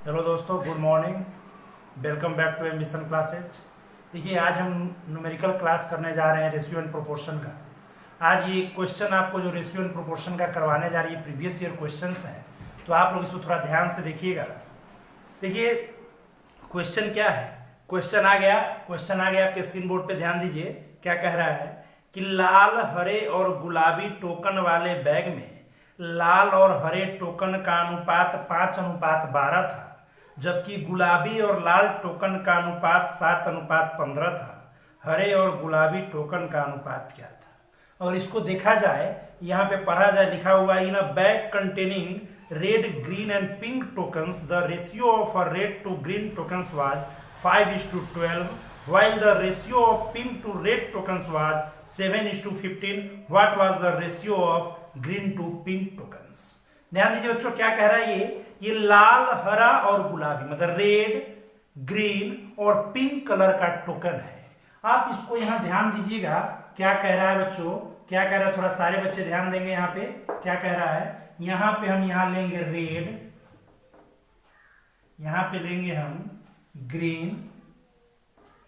Hello दोस्तों, good morning. Welcome back to Ambition Classes. देखिए, आज हम न्यूमेरिकल क्लास करने जा रहे हैं रेशियो एंड प्रोपोर्शन का। आज ये क्वेश्चन आपको जो रेशियो एंड प्रोपोर्शन का करवाने जा रही है, प्रीवियस ईयर क्वेश्चंस हैं, तो आप लोग इसको थोड़ा ध्यान से देखिएगा। देखिए, क्वेश्चन क्या है। क्वेश्चन आ गया आपके स्क्रीन बोर्ड पे। ध्यान दीजिए क्या कह रहा है कि लाल, हरे और गुलाबी टोकन वाले बैग में लाल और हरे टोकन का अनुपात 5:12 था, जबकि गुलाबी और लाल टोकन का अनुपात 7:15 था। हरे और गुलाबी टोकन का अनुपात क्या था। और इसको देखा जाए, यहाँ पे पढ़ा जाए, लिखा हुआ है in a bag containing red, green and pink tokens the ratio of a red to green tokens was 5:12, while the ratio of pink to red tokens was 7:15. What was the ratio of green to pink tokens? ध्यान दीजिए बच्चों, क्या कह रहा है ये लाल, हरा और गुलाबी, मतलब रेड, ग्रीन और पिंक कलर का टोकन है। आप इसको यहां ध्यान दीजिएगा, क्या कह रहा है बच्चों, क्या कह रहा है, थोड़ा सारे बच्चे ध्यान देंगे। यहाँ पे क्या कह रहा है, यहां पे हम यहां लेंगे रेड, यहां पे लेंगे हम ग्रीन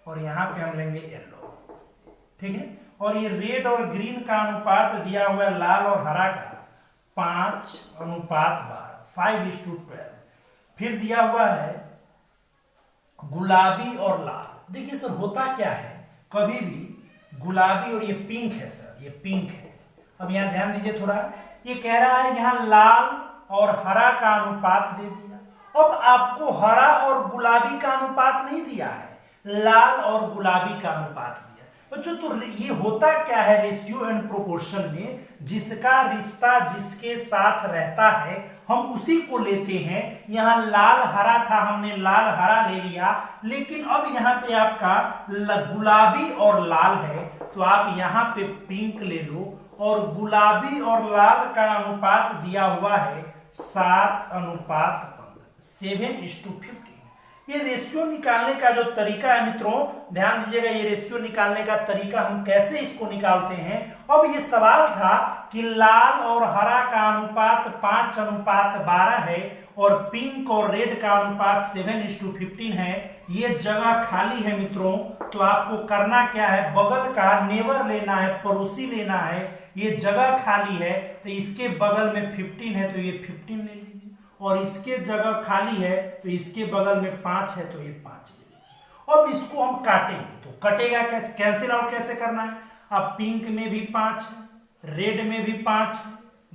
और यहां पे हम लेंगे येलो। ठीक है। और ये रेड और ग्रीन का अनुपात दिया हुआ है लाल और हरा का 5:12, 5:12। फिर दिया हुआ है गुलाबी और लाल। देखिए सर, होता क्या है, कभी भी गुलाबी और ये पिंक है सर, ये पिंक है। अब यहां ध्यान दीजिए थोड़ा, ये कह रहा है यहां लाल और हरा का अनुपात दे दिया। अब आपको हरा और गुलाबी का अनुपात नहीं दिया है, लाल और गुलाबी का अनुपात दिया बच्चों। तो ये होता क्या है रेशियो एंड प्रोपोर्शन में, जिसका रिश्ता जिसके साथ रहता है हम उसी को लेते हैं। यहां लाल हरा था, हमने लाल हरा ले लिया, लेकिन अब यहां पे आपका गुलाबी और लाल है, तो आप यहां पे पिंक ले लो। और गुलाबी और लाल का अनुपात दिया हुआ है 7:15, 7:15। ये रेशियो निकालने का जो तरीका है मित्रों, ध्यान दीजिएगा, ये रेशियो निकालने का तरीका हम कैसे इसको निकालते हैं। अब ये सवाल था कि लाल और हरा का अनुपात 5:12 है और पिंक और रेड का अनुपात 7:15 है। ये जगह खाली है मित्रों, तो आपको करना क्या है, बगल का नेबर लेना है, पड़ोसी लेना है। ये जगह खाली है तो इसके बगल में 15 है, तो ये 15 ले लीजिए। और इसके जगह खाली है तो इसके बगल में 5 है, तो ये 5 ले लीजिए। अब इसको हम काटेंगे, तो कटेगा कैसे, कैंसिल आउट कैसे करना है। अब पिंक में भी 5 है, रेड में भी 5 है,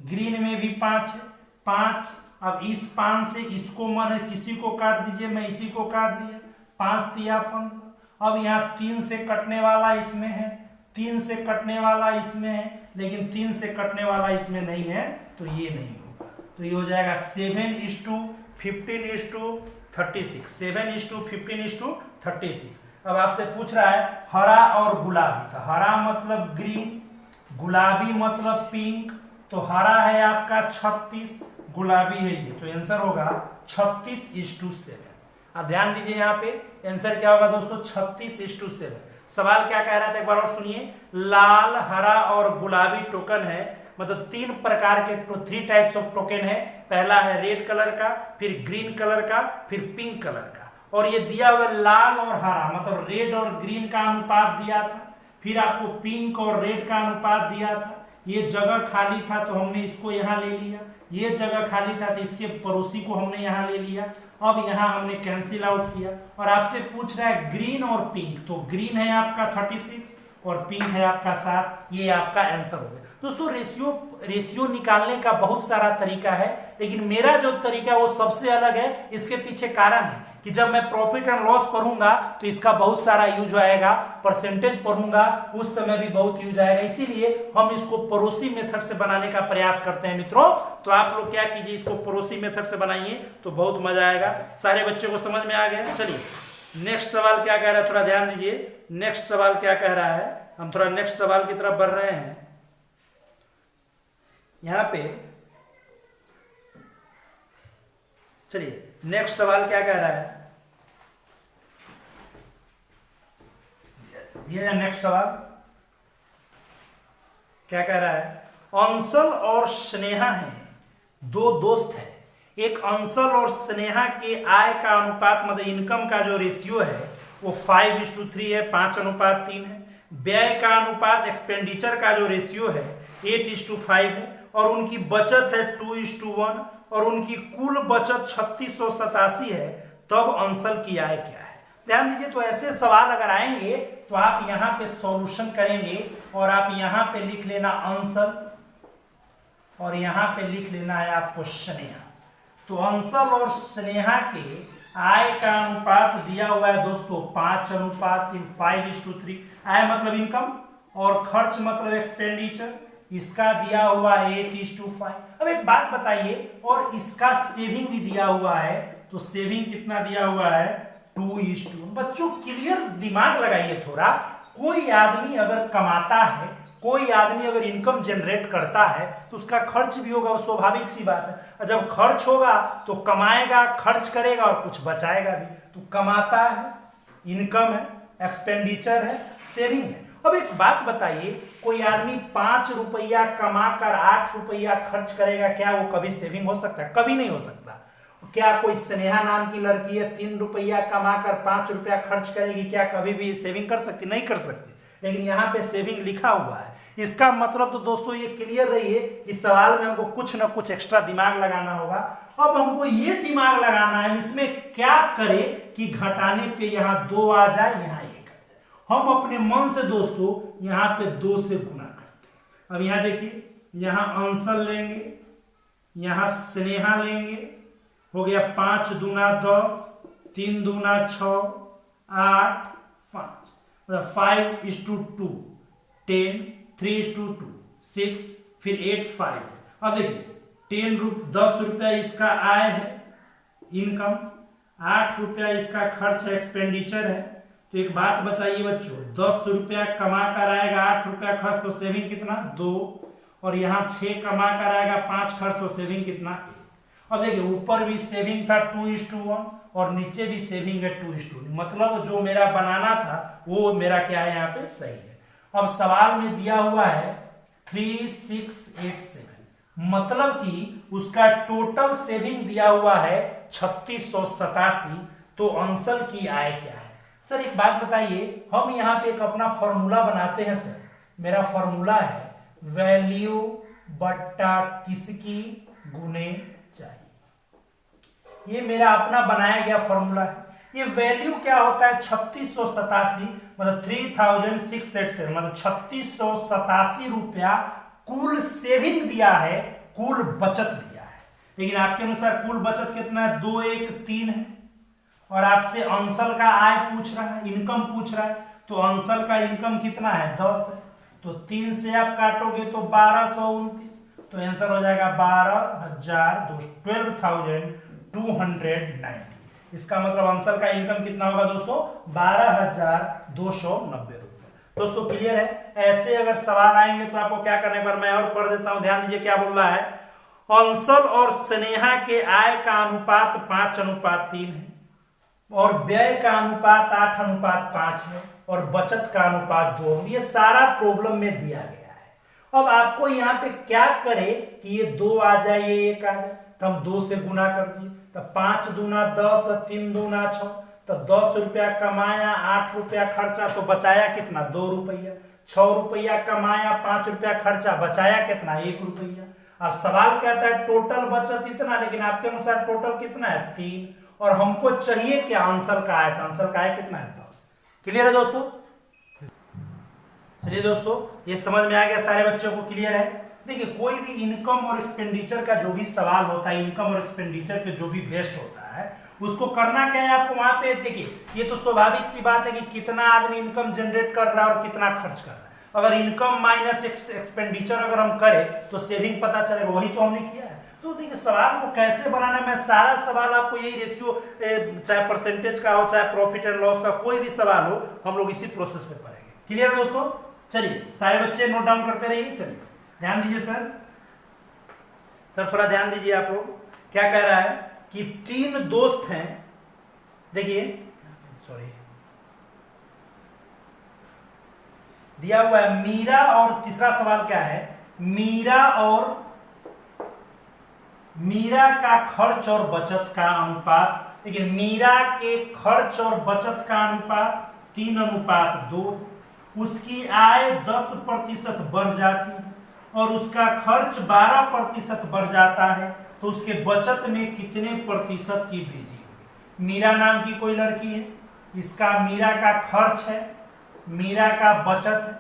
ग्रीन में भी 5 है, 5। अब इस 5 से इसको मन किसी को काट दीजिए, मैं इसी को काट दिया, 5 तिया 15। अब यहाँ 3 से कटने वाला इसमें है, 3 से कटने वाला इसमें है, लेकिन 3 से कटने वाला इसमें नहीं है, तो ये नहीं होगा। तो ये हो जाएगा 7:15:36, 7:15:36। अब आपसे पूछ रहा है हरा और गुलाबी, तो हरा मतलब ग्रीन, गुलाबी मतलब पिंक। तो हरा है आपका 36, गुलाबी है ये, तो आंसर होगा 36:7। अब ध्यान दीजिए, यहाँ पे आंसर क्या होगा दोस्तों, 36:7। सवाल क्या कह रहा था, एक बार और सुनिए। लाल, हरा और गुलाबी टोकन है, मतलब 3 प्रकार के 3 टाइप्स ऑफ टोकन है। पहला है रेड कलर का, फिर ग्रीन कलर का, फिर पिंक कलर का। और ये दिया हुआ लाल और हरा, मतलब रेड और ग्रीन का अनुपात दिया था, फिर आपको पिंक और रेड का अनुपात दिया था। ये जगह खाली था तो हमने इसको यहाँ ले लिया, ये जगह खाली था तो इसके पड़ोसी को हमने यहाँ ले लिया। अब यहाँ हमने कैंसिल आउट किया। और आपसे पूछ रहा है ग्रीन और पिंक, तो ग्रीन है आपका 36 और पिंक है आपका 7। ये आपका आंसर हो गया दोस्तों। रेशियो निकालने का बहुत सारा तरीका है, लेकिन मेरा जो तरीका है वो सबसे अलग है। इसके पीछे कारण है कि जब मैं प्रॉफिट एंड लॉस पढ़ूंगा तो इसका बहुत सारा यूज आएगा, परसेंटेज पढ़ूंगा उस समय भी बहुत यूज आएगा, इसीलिए हम इसको पड़ोसी मेथड से बनाने का प्रयास करते हैं मित्रों। तो आप लोग क्या कीजिए, इसको पड़ोसी मेथड से बनाइए तो बहुत मजा आएगा। सारे बच्चों को समझ में आ गया। चलिए नेक्स्ट सवाल क्या कह रहा है, थोड़ा ध्यान दीजिए। नेक्स्ट सवाल क्या कह रहा है, हम थोड़ा नेक्स्ट सवाल की तरफ बढ़ रहे हैं। यहां पे चलिए नेक्स्ट सवाल क्या कह रहा है, ये नेक्स्ट सवाल क्या कह रहा है। अंशल और स्नेहा हैं, 2 दोस्त हैं। एक अंशल और स्नेहा के आय का अनुपात मतलब इनकम का जो रेशियो है वो 5:3 है, 5:3 है। व्यय का अनुपात एक्सपेंडिचर का जो रेशियो है 8:5 है, और उनकी बचत है 2:1, और उनकी कुल बचत 3687 है। तब अंशल की आय क्या है? ध्यान दीजिए, तो ऐसे सवाल अगर आएंगे तो आप यहाँ पे सॉल्यूशन करेंगे और आप यहाँ पे लिख लेना अंशल और यहाँ पे लिख लेना है आपको स्नेहा। तो अंशल और स्नेहा के आय का अनुपात दिया हुआ है दोस्तों 5:3, आय मतलब इनकम और खर्च मतलब एक्सपेंडिचर, इसका दिया हुआ 8:5। अब एक बात बताइए, और इसका सेविंग भी दिया हुआ है, तो सेविंग कितना दिया हुआ है 2:1। बच्चों क्लियर दिमाग लगाइए थोड़ा। कोई आदमी अगर कमाता है, कोई आदमी अगर इनकम जनरेट करता है तो उसका खर्च भी होगा, वो स्वाभाविक सी बात है। और जब खर्च होगा तो कमाएगा, खर्च करेगा और कुछ बचाएगा भी। तो कमाता है, इनकम है, एक्सपेंडिचर है, सेविंग है। अब एक बात बताइए, कोई आदमी 5 रुपया कमाकर 8 रुपया खर्च करेगा, क्या वो कभी सेविंग हो सकता है? कभी नहीं हो सकता। क्या कोई स्नेहा नाम की लड़की है 3 रुपया कमाकर 5 रुपया खर्च करेगी, क्या कभी भी सेविंग कर सकती? नहीं कर सकती। लेकिन यहाँ पे सेविंग लिखा हुआ है। इसका मतलब तो दोस्तों ये क्लियर रहिए कि सवाल में हमको कुछ ना कुछ एक्स्ट्रा दिमाग लगाना होगा। अब हमको ये दिमाग लगाना है इसमें क्या करे कि घटाने पे यहाँ 2 आ जाए, यहाँ 1 आ जाए। हम अपने मन से दोस्तों यहाँ पे 2 से गुना करते हैं। अब यहाँ देखिए, यहाँ अंशल लेंगे, यहाँ स्नेहा लेंगे, हो गया 5 दूना 10, 3 दूना 6, 8, 5, 5:2, 10, 3:2, 6, फिर 8, 5। अब देखिए 10 रुपया इसका आय है, इनकम, 8 रुपया इसका खर्च है, एक्सपेंडिचर है। तो एक बात बताइए बच्चों, 10 रुपया कमा कर आएगा, 8 रुपया खर्च, तो सेविंग कितना 2, और यहाँ 6 कमा कर आएगा, 5 खर्च, तो सेविंग कितना 1। अब देखिए ऊपर भी सेविंग था 2:1 और नीचे भी सेविंग है 2:2, मतलब जो मेरा बनाना था वो मेरा क्या है यहाँ पे सही है। अब सवाल में दिया हुआ है 3687, मतलब कि उसका टोटल सेविंग दिया हुआ है 3687। तो अंशल की आय क्या है? सर एक बात बताइए, हम यहाँ पे एक अपना फॉर्मूला बनाते हैं सर। मेरा फॉर्मूला है वैल्यू बट्टा किसकी गुने चाहिए। ये मेरा अपना बनाया गया फॉर्मूला है। ये वैल्यू क्या होता है 3687, मतलब 3687, मतलब 3687 रुपया कुल सेविंग दिया है, कुल बचत दिया है। लेकिन आपके अनुसार कुल बचत कितना है? 213 है। और आपसे अंशल का आय पूछ रहा है, इनकम पूछ रहा है। तो अंशल का इनकम कितना है 10 है, तो 3 से आप काटोगे तो 1229, तो आंसर हो जाएगा 12,290। इसका मतलब अंशल का इनकम कितना होगा दोस्तों 12,290 रुपए। दोस्तों क्लियर है? ऐसे अगर सवाल आएंगे तो आपको क्या करने पर, मैं और पढ़ देता हूं, ध्यान दीजिए क्या बोल रहा है। अंशल और स्नेहा के आय का अनुपात 5:3 है, और व्यय का अनुपात 8:5 है, और बचत का अनुपात 2। ये सारा प्रॉब्लम में दिया गया है। अब आपको यहाँ पे क्या करे कि ये 2 आ जाए, ये 1 आ जाए, तो हम 2 से गुना कर दिए, तो 5 दूना 10, 3 दूना 6, तो 10 रुपया कमाया, 8 रुपया खर्चा, तो बचाया कितना 2 रुपया। 6 रुपया कमाया, 5 रुपया खर्चा, बचाया कितना 1 रुपया। अब सवाल कहता है टोटल बचत इतना, लेकिन आपके अनुसार टोटल कितना है 3, और हमको चाहिए क्या अंशल का आय, अंशल का आय कितना है 10। क्लियर है दोस्तों? चलिए दोस्तों ये समझ में आ गया, सारे बच्चों को क्लियर है। देखिए कोई भी इनकम और एक्सपेंडिचर का जो भी सवाल होता है, इनकम और एक्सपेंडिचर पे जो भी बेस्ड होता है, उसको करना क्या है आपको वहां पे। देखिए ये तो स्वाभाविक सी बात है कि कितना आदमी इनकम जनरेट कर रहा है और कितना खर्च कर रहा है। अगर इनकम माइनस एक्सपेंडिचर अगर हम करें तो सेविंग पता चलेगा, वही तो हमने किया है। तो देखिए सवाल को कैसे बनाना, मैं सारा सवाल आपको यही रेशियो, चाहे परसेंटेज का हो, चाहे प्रॉफिट एंड लॉस का कोई भी सवाल हो, हम लोग इसी प्रोसेस पे पढ़ेंगे। क्लियर है दोस्तों? चलिए सारे बच्चे नोट डाउन करते रहिए। चलिए ध्यान दीजिए सर थोड़ा ध्यान दीजिए। आप लोग क्या कह रहा है कि 3 दोस्त हैं, देखिए सॉरी दिया हुआ है मीरा, और तीसरा सवाल क्या है, मीरा और मीरा का खर्च और बचत का अनुपात, देखिए मीरा के खर्च और बचत का अनुपात 3:2, उसकी आय 10% बढ़ जाती है और उसका खर्च 12% बढ़ जाता है, तो उसके बचत में कितने प्रतिशत की वृद्धि होगी। मीरा नाम की कोई लड़की है, इसका मीरा का खर्च है, मीरा का बचत है।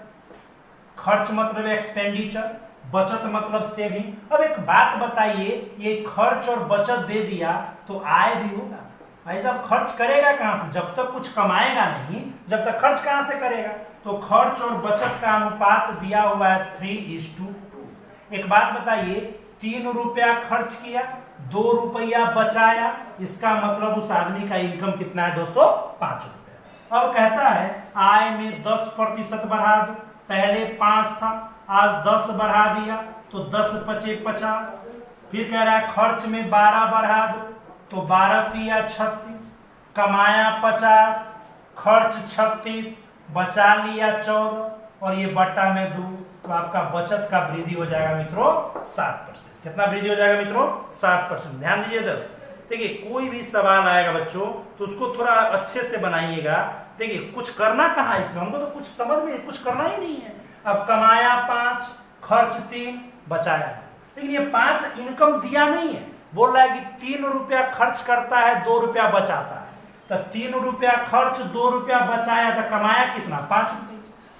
खर्च मतलब एक्सपेंडिचर, बचत मतलब सेविंग। अब एक बात बताइए, ये खर्च और बचत दे दिया तो आय भी होगा। भाई साहब खर्च करेगा कहां से, जब तक कुछ कमाएगा नहीं, जब तक खर्च कहां से करेगा। तो खर्च और बचत का अनुपात दिया हुआ है 3:2। एक बात बताइए, 3 रुपया खर्च किया, 2 रुपया बचाया, इसका मतलब उस आदमी का इनकम कितना है दोस्तों, 5 रुपया। अब कहता है आय में 10% बढ़ा दो, पहले 5 था, आज 10 बढ़ा दिया तो 10 पचे 50। फिर कह रहा है खर्च में 12 बढ़ा दो, तो 12 तिया 36, कमाया 50, खर्च 36, बचा लिया 14 और ये बट्टा में 2, तो आपका बचत का वृद्धि हो जाएगा मित्रों 7%। कितना वृद्धि हो जाएगा मित्रों, 7%। ध्यान दीजिए दोस्तों, देखिए कोई भी सवाल आएगा बच्चों तो उसको थोड़ा अच्छे से बनाइएगा। देखिए कुछ करना कहाँ है इसमें, हमको तो कुछ समझ में कुछ करना ही नहीं है। अब कमाया 5, खर्च 3, बचाया, लेकिन ये 5 इनकम दिया नहीं है, बोल रहा है कि 3 रुपया खर्च करता है, 2 रुपया बचाता है। तो 3 रुपया खर्च, 2 रुपया बचाया, तो कमाया कितना, 5 रुपये।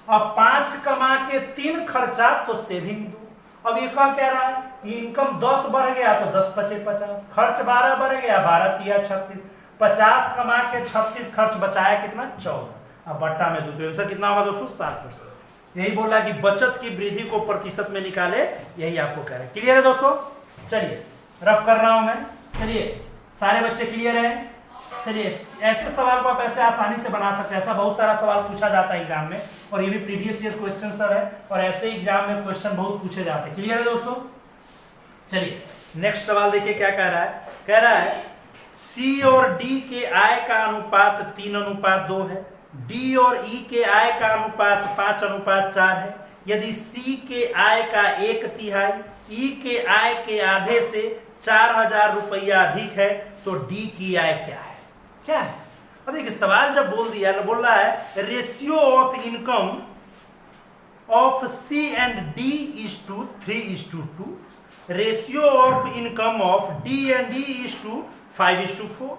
अब 5 कमा के 3 खर्चा तो सेविंग 2। अब ये क्या कह रहा है, इनकम 10 बढ़ गया तो 10 पचे 50, खर्च 12 बढ़ गया, 12 तिया 36, 50 कमा के 36 खर्च, बचाया कितना 14। अब बट्टा में 2, तो आंसर कितना होगा दोस्तों, 7%। यही बोल रहा है कि बचत की वृद्धि को प्रतिशत में निकाले, यही आपको कह रहे हैं। क्लियर है दोस्तों, चलिए रफ कर रहा हूं मैं। चलिए सारे बच्चे क्लियर हैं। चलिए ऐसे सवाल को आप ऐसे आसानी से बना सकते हैं, ऐसा बहुत सारा सवाल पूछा जाता है एग्जाम में, और ये भी प्रीवियस ईयर क्वेश्चन सर है, और ऐसे एग्जाम में क्वेश्चन बहुत पूछे जाते हैं। क्लियर है दोस्तों, चलिए नेक्स्ट सवाल देखिए क्या कह रहा है। कह रहा है सी और डी के आय का अनुपात 3:2 है, डी और ई के आय का अनुपात 5:4 है। यदि सी के आय का 1/3 ई के आय के आधे से 4000 रुपया अधिक है, तो डी की आय क्या है, क्या है। अब देखिए सवाल जब बोल दिया, बोल रहा है ratio of income of C and D is to 3:2, ratio of income of D and D is to 5:4।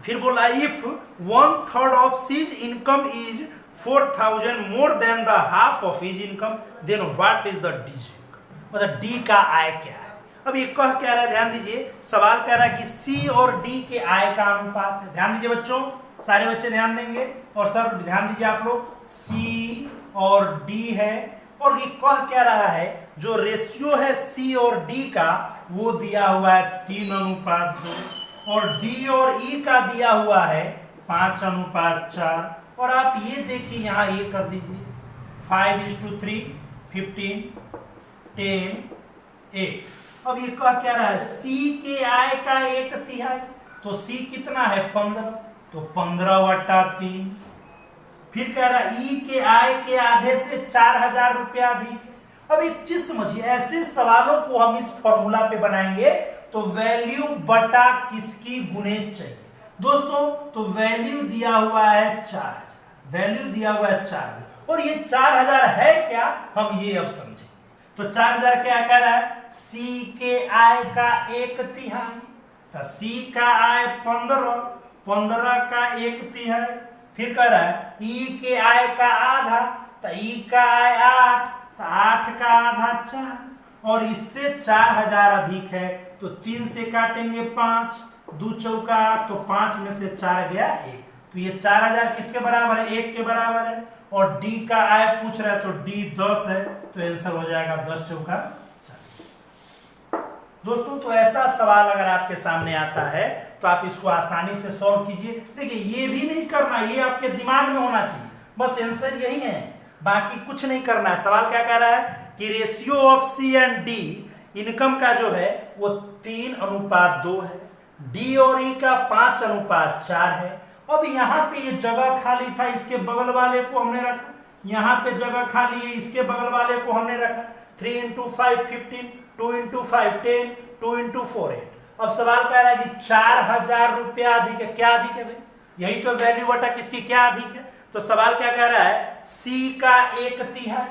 फिर बोला if 1/3 of C's income is 4000 more than the half of his income, then what is the D income, मतलब D का आय क्या है। अब ये कह क्या रहा है, ध्यान दीजिए, सवाल कह रहा है कि सी और डी के आय का अनुपात है। ध्यान दीजिए बच्चों, सारे बच्चे ध्यान देंगे, और सर ध्यान दीजिए आप लोग, सी और डी है, और ये कह क्या रहा है, जो रेशियो है सी और डी का वो दिया हुआ है 3:2, और डी और ई का दिया हुआ है 5:4। और आप ये देखिए यहाँ ये कर दीजिए 5:3, 15, 10, 8। अब ये क्या रहा है, सी के आय का 1/3, तो सी कितना है 15, तो 15/3। फिर कह रहा है ई के आय के आधे से 4000 रुपया अधिक। अब एक चीज समझिए, ऐसे सवालों को हम इस फॉर्मूला पे बनाएंगे तो वैल्यू बटा किसकी गुणे चाहिए दोस्तों, तो वैल्यू दिया हुआ है 4000, वैल्यू दिया हुआ है 4000, और ये 4000 है क्या, हम ये अब समझे। तो 4000 क्या कह रहा है, सी के आय का 1/3, तो सी का आय 15, 15 का 1/3। फिर कह रहा है ई के आय का आधा, तो ई का आय 8, तो 8 का आधा 4, और इससे 4000 अधिक है, तो 3 से काटेंगे 5, 2 चौका 8, तो 5 में से 4 गया 1, तो ये 4000 किसके बराबर है, 1 के बराबर है। और डी का आय पूछ रहा है, तो डी 10 है, तो आंसर हो जाएगा 10 चौका 40। दोस्तों तो ऐसा सवाल अगर आपके सामने आता है तो आप इसको आसानी से सॉल्व कीजिए। देखिए ये भी नहीं करना, ये आपके दिमाग में होना चाहिए, बस आंसर यही है, बाकी कुछ नहीं करना है। सवाल क्या कह रहा है कि ratio of C and D income का जो है वो 3:2 है, डी और ई का 5:4 है। अब यहाँ पे ये जगह खाली था, इसके बगल वाले को हमने रखा, यहाँ पे जगह खाली है, इसके बगल वाले को हमने रखा। 3 × 5 15, 2 × 5 10, 2 × 4 8। अब सवाल कह रहा है कि 4000 रुपया अधिक है। क्या अधिक है भाई? यही तो वैल्यू बटा किसकी क्या अधिक है। तो सवाल क्या कह रहा है, सी का 1/3।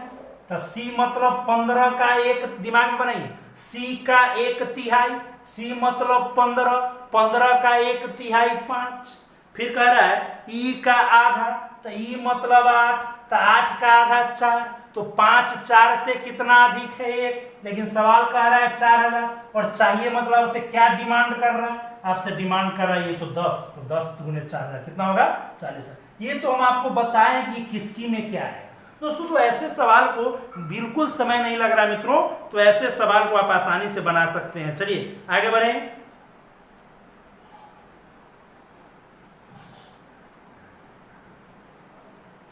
तो सी मतलब 15 का 1, दिमाग में बनाइए, सी का 1/3, सी मतलब 15, 15 का 1/3 5। फिर कह रहा है ई का आधा, तो ई मतलब 8, तो 8 का आधा 4, तो 5 4 से कितना अधिक है 1। लेकिन सवाल कह रहा है 4000 और चाहिए मतलब आपसे क्या डिमांड कर रहा है, आपसे डिमांड कर रहा है ये तो 10, तो 10 × 4000 कितना होगा 40,000। ये तो हम आपको बताएं कि किसकी में क्या है दोस्तों। तो ऐसे सवाल को बिल्कुल समय नहीं लग रहा मित्रों, तो ऐसे सवाल को आप आसानी से बना सकते हैं। चलिए आगे बढ़े।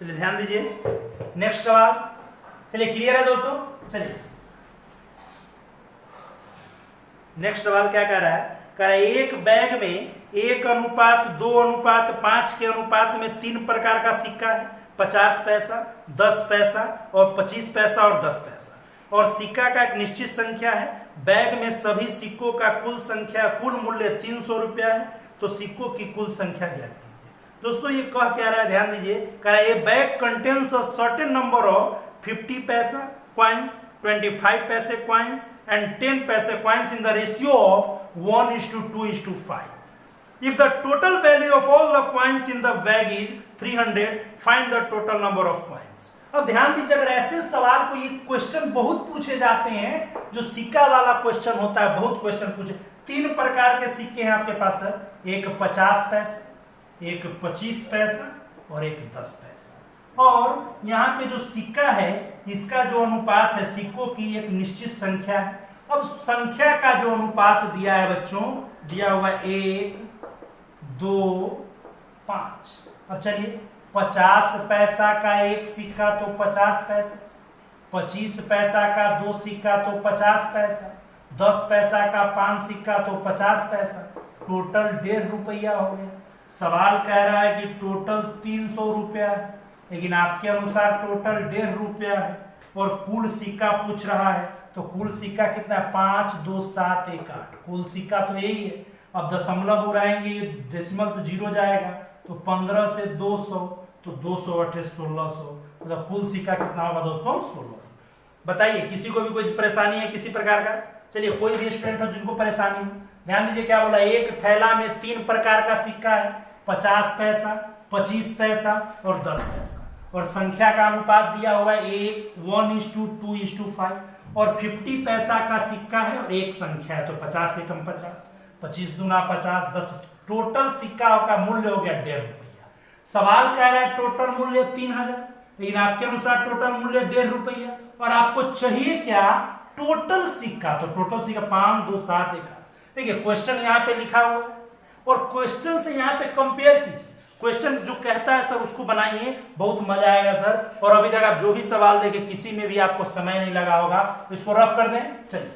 चलिए ध्यान दीजिए, नेक्स्ट सवाल। चलिए क्लियर है दोस्तों। चलिए नेक्स्ट सवाल क्या कह रहा है, कह रहा है एक बैग में 1:2:5 के अनुपात में 3 प्रकार का सिक्का है, 50 पैसा, 10 पैसा और 25 पैसा और 10 पैसा। और सिक्का का एक निश्चित संख्या है। बैग में सभी सिक्कों का कुल मूल्य 300 रुपया है। तो सिक्कों की कुल संख्या ज्ञात कीजिए। दोस्तों ये कह क्या रहा है, ध्यान दीजिए, कह रहा है ये bag contains a certain number of 50 पैसा कॉइन्स, 25 पैसे coins and 10 पैसे coins in the ratio of 1:2:5. If the total value of all the coins in the bag is 300, find the total number of coins. अब ध्यान दीजिए, अगर ऐसे सवाल को ये क्वेश्चन बहुत पूछे जाते हैं, जो सिक्का वाला क्वेश्चन होता है, बहुत क्वेश्चन पूछे। 3 प्रकार के सिक्के हैं आपके पास, एक 50 पैसा, एक 25 पैसा और एक 10 पैसा। और यहाँ पे जो सिक्का है इसका जो अनुपात है, सिक्कों की एक निश्चित संख्या है। अब संख्या का जो अनुपात दिया है बच्चों, दिया हुआ 1, 2, 5। अब चलिए 50 पैसा का एक सिक्का तो 50 पैसा, 25 पैसा का 2 सिक्का तो 50 पैसा, 10 पैसा का 5 सिक्का तो 50 पैसा, टोटल 1.5 रुपया हो गया। सवाल कह रहा है कि टोटल 300 रुपया है, लेकिन आपके अनुसार टोटल 1.5 रुपया है और कुल सिक्का पूछ रहा है। तो कुल सिक्का कितना है, 5, 2, 7, 1, 8। कुल सिक्का तो यही है। अब दशमलव उड़ाएंगे, ये डेसिमल तो 0 जाएगा, तो 15 से 200, तो 200 8 1600, मतलब कुल सिक्का कितना होगा दोस्तों 1600। बताइए किसी को भी कोई परेशानी है किसी प्रकार का? चलिए कोई भी स्टूडेंट हो जिनको परेशानी हो, ध्यान दीजिए क्या बोला, एक थैला में 3 प्रकार का सिक्का है, 50 पैसा, 25 पैसा और 10 पैसा। और संख्या का अनुपात दिया हुआ है 1:2:5। और 50 पैसा का सिक्का है और एक संख्या है, तो 50 एकम 50, 25 दूना 50, 10। टोटल सिक्का का मूल्य हो गया 1.5 रुपया। सवाल कह रहा है टोटल मूल्य 3000, लेकिन आपके अनुसार टोटल मूल्य 1.5 रुपया। और आपको चाहिए क्या, टोटल सिक्का। तो टोटल सिक्का 5, 2, 7, 1, 8। देखिए क्वेश्चन यहाँ पे लिखा हुआ है और क्वेश्चन से यहाँ पे कंपेयर कीजिए। क्वेश्चन जो कहता है सर उसको बनाइए, बहुत मजा आएगा सर। और अभी तक आप जो भी सवाल देखे किसी में भी आपको समय नहीं लगा होगा, इसको रफ कर दें। चलिए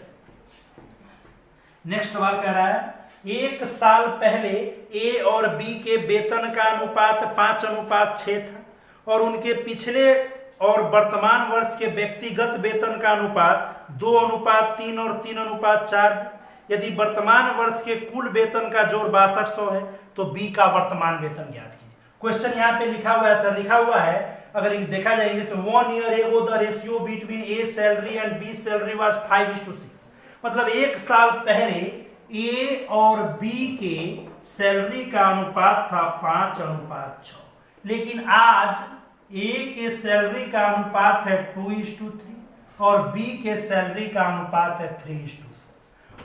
नेक्स्ट सवाल कह रहा है, 1 साल पहले ए और बी के वेतन का अनुपात 5:6 था और उनके पिछले और वर्तमान वर्ष के व्यक्तिगत वेतन का अनुपात 2:3 और 3:4 है। यदि वर्तमान वर्ष के कुल वेतन का जोड़ 6200 है तो बी का वर्तमान वेतन ज्ञात कीजिए। क्वेश्चन यहाँ पे लिखा हुआ है सर, लिखा हुआ है, अगर देखा जाए इंग्लिश में, 1 year ago the ratio between A salary and B salary was 5:6। मतलब 1 साल पहले ए और बी के सैलरी का अनुपात था 5:6, लेकिन आज ए के सैलरी का अनुपात है 2:3 और बी के सैलरी का अनुपात है 3:4।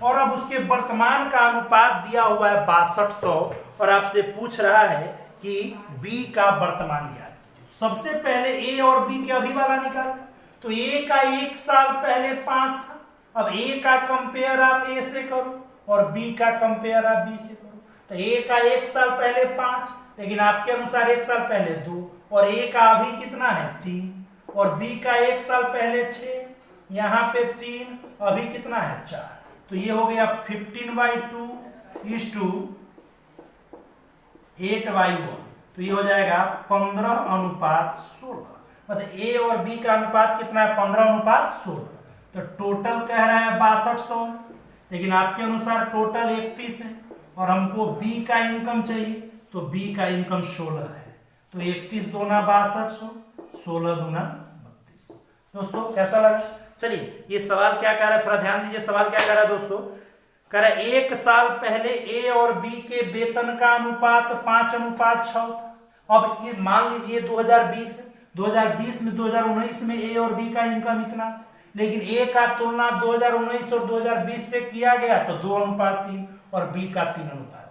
और अब उसके वर्तमान का अनुपात दिया हुआ है 6200 और आपसे पूछ रहा है कि बी का वर्तमान ज्ञात कीजिए। सबसे पहले ए और बी के अभी वाला निकाल, तो ए का 1 साल पहले 5 था। अब ए का कंपेयर आप ए से करो और बी का कंपेयर आप बी से करो। तो ए का 1 साल पहले 5, लेकिन आपके अनुसार 1 साल पहले 2, और ए का अभी कितना है 3, और बी का 1 साल पहले 6, यहाँ पे 3, अभी कितना है 4। तो ये हो गया 15/2 8/1। तो ये हो जाएगा 15:16। मतलब ए और बी का अनुपात कितना है 15:16। तो टोटल कह रहा है 6200, लेकिन आपके अनुसार टोटल 31 है और हमको बी का इनकम चाहिए, तो बी का इनकम 16 है। तो 31 दूना 6200, 16 दूना 3200। दोस्तों कैसा लगा? चलिए ये सवाल क्या कह रहा है, थोड़ा ध्यान दीजिए। सवाल क्या कह रहा है दोस्तों, कह रहा है 1 साल पहले ए और बी के वेतन का अनुपात 5:6 था। अब ये मान लीजिए 2020 है, 2020 में 2019 में ए और बी का इनकम इतना, लेकिन ए का तुलना 2019 और 2020 से किया गया तो 2:3 और बी का 3:4।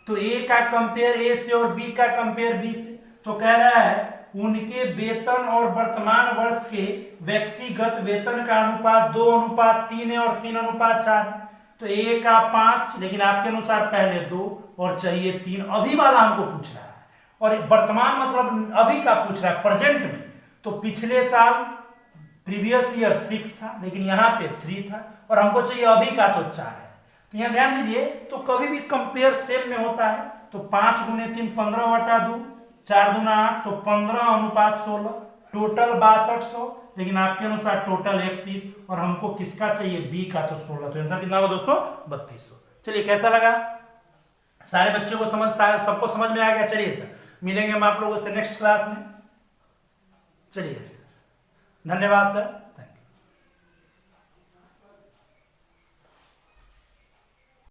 तो ए का कंपेयर ए से और बी का कंपेयर बी से। तो कह रहा है उनके वेतन और वर्तमान वर्ष के व्यक्तिगत वेतन का अनुपात 2:3 है और 3:4 है। तो ए का 5, लेकिन आपके अनुसार पहले 2 और चाहिए 3। अभी वाला हमको पूछ रहा है, और वर्तमान मतलब अभी का पूछ रहा है, प्रेजेंट में। तो पिछले साल प्रीवियस ईयर 6 था, लेकिन यहाँ पे 3 था, और हमको चाहिए अभी का तो 4 है। तो यहाँ ध्यान दीजिए, तो कभी भी कंपेयर सेम में होता है। तो 5 गुने 3 15/2, 4 दूना 8, तो 15:16, टोटल 6200, लेकिन आपके अनुसार टोटल 31, और हमको किसका चाहिए, बी का तो 16। तो आंसर कितना होगा दोस्तों, 3200। चलिए कैसा लगा, सारे बच्चों को सबको समझ में आ गया? चलिए सर मिलेंगे हम आप लोगों से नेक्स्ट क्लास में। चलिए धन्यवाद सर।